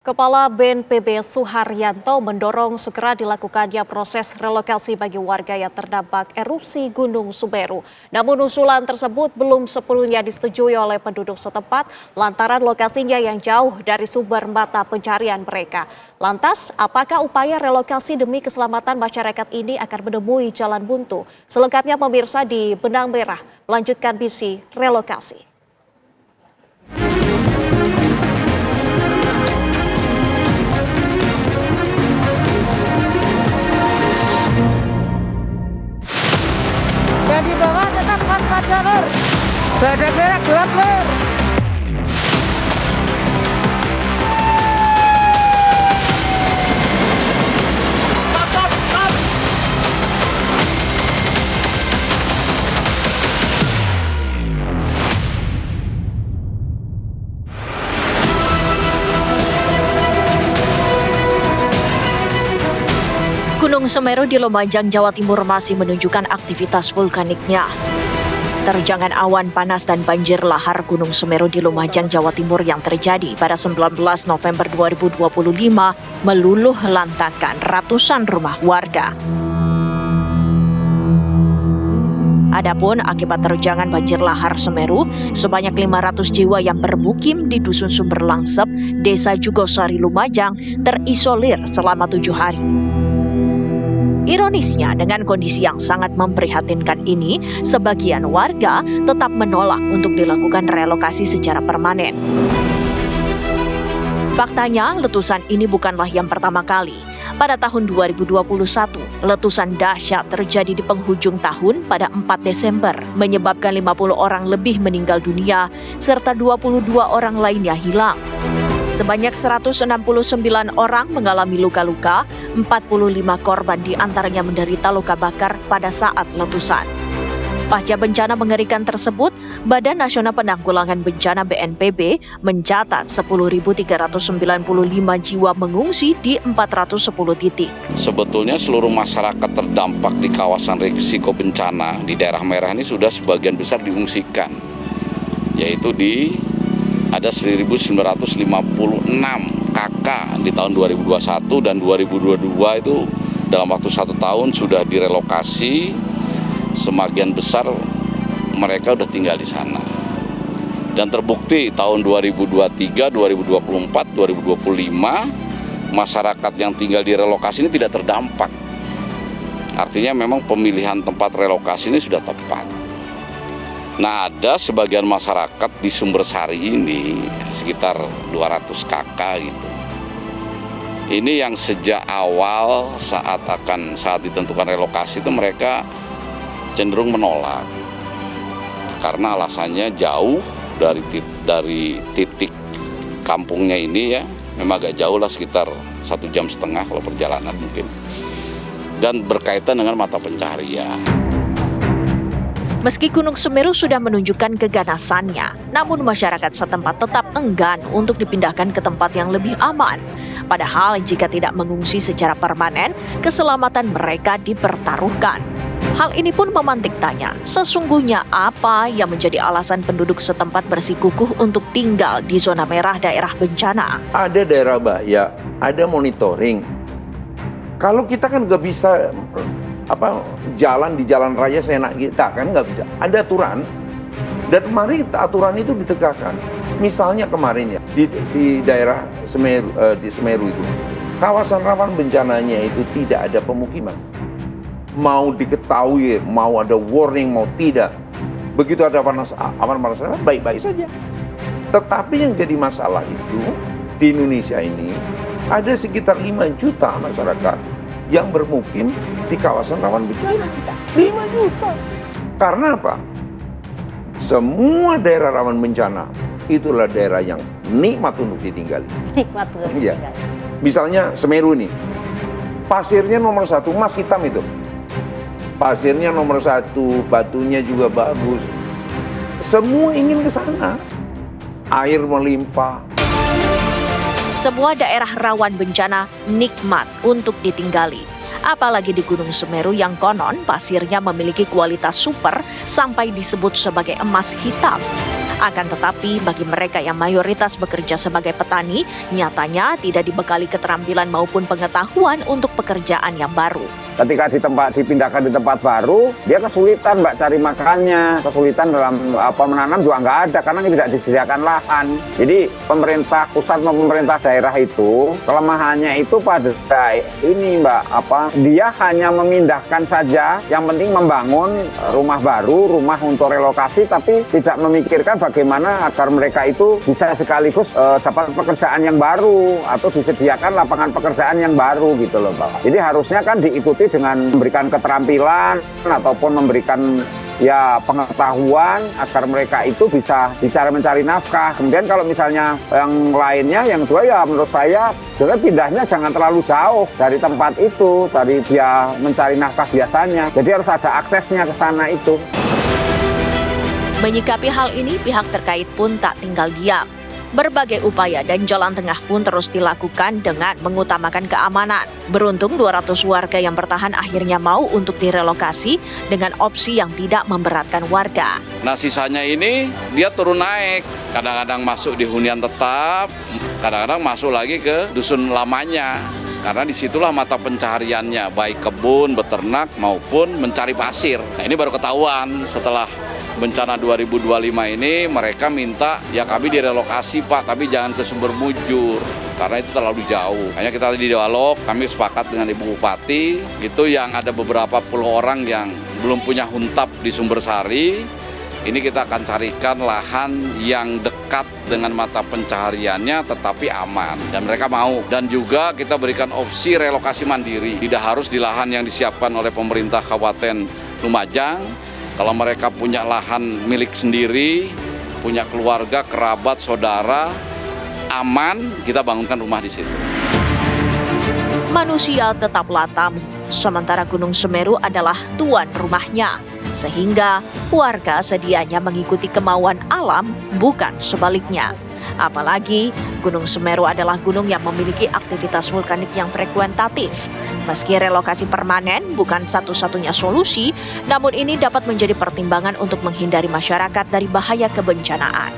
Kepala BNPB Suharyanto mendorong segera dilakukannya proses relokasi bagi warga yang terdampak erupsi Gunung Semeru. Namun usulan tersebut belum sepenuhnya disetujui oleh penduduk setempat lantaran lokasinya yang jauh dari sumber mata pencarian mereka. Lantas, apakah upaya relokasi demi keselamatan masyarakat ini akan menemui jalan buntu? Selengkapnya pemirsa di Benang Merah melanjutkan misi relokasi. Dan di bawah tetap waspada lur. Badan merah gelap lur. Gunung Semeru di Lumajang, Jawa Timur masih menunjukkan aktivitas vulkaniknya. Terjangan awan panas dan banjir lahar Gunung Semeru di Lumajang, Jawa Timur yang terjadi pada 19 November 2025 meluluh lantakan ratusan rumah warga. Adapun akibat terjangan banjir lahar Semeru, sebanyak 500 jiwa yang bermukim di Dusun Sumber Langsep, Desa Jugosari, Lumajang, terisolir selama 7 hari. Ironisnya, dengan kondisi yang sangat memprihatinkan ini, sebagian warga tetap menolak untuk dilakukan relokasi secara permanen. Faktanya, letusan ini bukanlah yang pertama kali. Pada tahun 2021, letusan dahsyat terjadi di penghujung tahun pada 4 Desember, menyebabkan 50 orang lebih meninggal dunia, serta 22 orang lainnya hilang. Sebanyak 169 orang mengalami luka-luka, 45 korban diantaranya menderita luka bakar pada saat letusan. Pasca bencana mengerikan tersebut, Badan Nasional Penanggulangan Bencana BNPB mencatat 10.395 jiwa mengungsi di 410 titik. Sebetulnya seluruh masyarakat terdampak di kawasan risiko bencana di daerah merah ini sudah sebagian besar diungsikan, yaitu ada 1.956 KK di tahun 2021 dan 2022 itu dalam waktu 1 tahun sudah direlokasi, sebagian besar mereka udah tinggal di sana. Dan terbukti tahun 2023, 2024, 2025 masyarakat yang tinggal di relokasi ini tidak terdampak. Artinya memang pemilihan tempat relokasi ini sudah tepat. Nah, ada sebagian masyarakat di Sumbersari ini sekitar 200 KK gitu. Ini yang sejak awal saat ditentukan relokasi itu mereka cenderung menolak. Karena alasannya jauh dari titik kampungnya ini ya. Memang agak jauh lah, sekitar 1,5 jam kalau perjalanan mungkin. Dan berkaitan dengan mata pencaharian. Meski Gunung Semeru sudah menunjukkan keganasannya, namun masyarakat setempat tetap enggan untuk dipindahkan ke tempat yang lebih aman. Padahal jika tidak mengungsi secara permanen, keselamatan mereka dipertaruhkan. Hal ini pun memantik tanya, sesungguhnya apa yang menjadi alasan penduduk setempat bersikukuh untuk tinggal di zona merah daerah bencana? Ada daerah bahaya, ada monitoring. Kalau kita kan nggak bisa jalan di jalan raya seenak kita, kan nggak bisa. Ada aturan, dan mari aturan itu ditegakkan. Misalnya kemarin ya di daerah Semeru, di Semeru itu kawasan rawan bencananya itu tidak ada pemukiman. Mau diketahui, mau ada warning, mau tidak, begitu ada awan panas baik-baik saja. Tetapi yang jadi masalah itu di Indonesia ini ada sekitar 5 juta masyarakat yang bermukim di kawasan rawan bencana. 5 juta. Karena apa? Semua daerah rawan bencana itulah daerah yang nikmat untuk ditinggali. Nikmat untuk ditinggali. Misalnya Semeru nih, pasirnya nomor 1, emas hitam itu. Pasirnya nomor 1, batunya juga bagus. Semua ingin ke sana. Air melimpah. Semua daerah rawan bencana nikmat untuk ditinggali. Apalagi di Gunung Semeru yang konon pasirnya memiliki kualitas super sampai disebut sebagai emas hitam. Akan tetapi bagi mereka yang mayoritas bekerja sebagai petani, nyatanya tidak dibekali keterampilan maupun pengetahuan untuk pekerjaan yang baru. Ketika dipindahkan di tempat baru, dia kesulitan Mbak cari makannya, kesulitan dalam menanam juga nggak ada karena tidak disediakan lahan. Jadi pemerintah pusat maupun pemerintah daerah itu kelemahannya itu pada ini Mbak, dia hanya memindahkan saja, yang penting membangun rumah baru, rumah untuk relokasi, tapi tidak memikirkan bagaimana agar mereka itu bisa sekaligus dapat pekerjaan yang baru atau disediakan lapangan pekerjaan yang baru gitu loh Mbak. Jadi harusnya kan diikuti dengan memberikan keterampilan ataupun memberikan pengetahuan agar mereka itu bisa bicara mencari nafkah. Kemudian kalau misalnya yang lainnya, yang dua menurut saya sebenarnya pindahnya jangan terlalu jauh dari tempat itu, dari dia mencari nafkah biasanya. Jadi harus ada aksesnya ke sana itu. Menyikapi hal ini, pihak terkait pun tak tinggal diam. Berbagai upaya dan jalan tengah pun terus dilakukan dengan mengutamakan keamanan. Beruntung 200 warga yang bertahan akhirnya mau untuk direlokasi dengan opsi yang tidak memberatkan warga. Nah sisanya ini dia turun naik, kadang-kadang masuk di hunian tetap, kadang-kadang masuk lagi ke dusun lamanya. Karena disitulah mata pencahariannya, baik kebun, beternak maupun mencari pasir. Nah ini baru ketahuan setelah bencana 2025 ini, mereka minta kami direlokasi Pak, tapi jangan ke Sumber Mujur karena itu terlalu jauh. Hanya kita di dialog, kami sepakat dengan Ibu Bupati, itu yang ada beberapa puluh orang yang belum punya huntap di Sumbersari. Ini kita akan carikan lahan yang dekat dengan mata pencahariannya tetapi aman. Dan mereka mau. Dan juga kita berikan opsi relokasi mandiri. Tidak harus di lahan yang disiapkan oleh pemerintah Kabupaten Lumajang. Kalau mereka punya lahan milik sendiri, punya keluarga, kerabat, saudara, aman, kita bangunkan rumah di situ. Manusia tetaplah tamu, sementara Gunung Semeru adalah tuan rumahnya. Sehingga warga sedianya mengikuti kemauan alam, bukan sebaliknya. Apalagi Gunung Semeru adalah gunung yang memiliki aktivitas vulkanik yang frekuentatif. Meski relokasi permanen bukan satu-satunya solusi, namun ini dapat menjadi pertimbangan untuk menghindari masyarakat dari bahaya kebencanaan.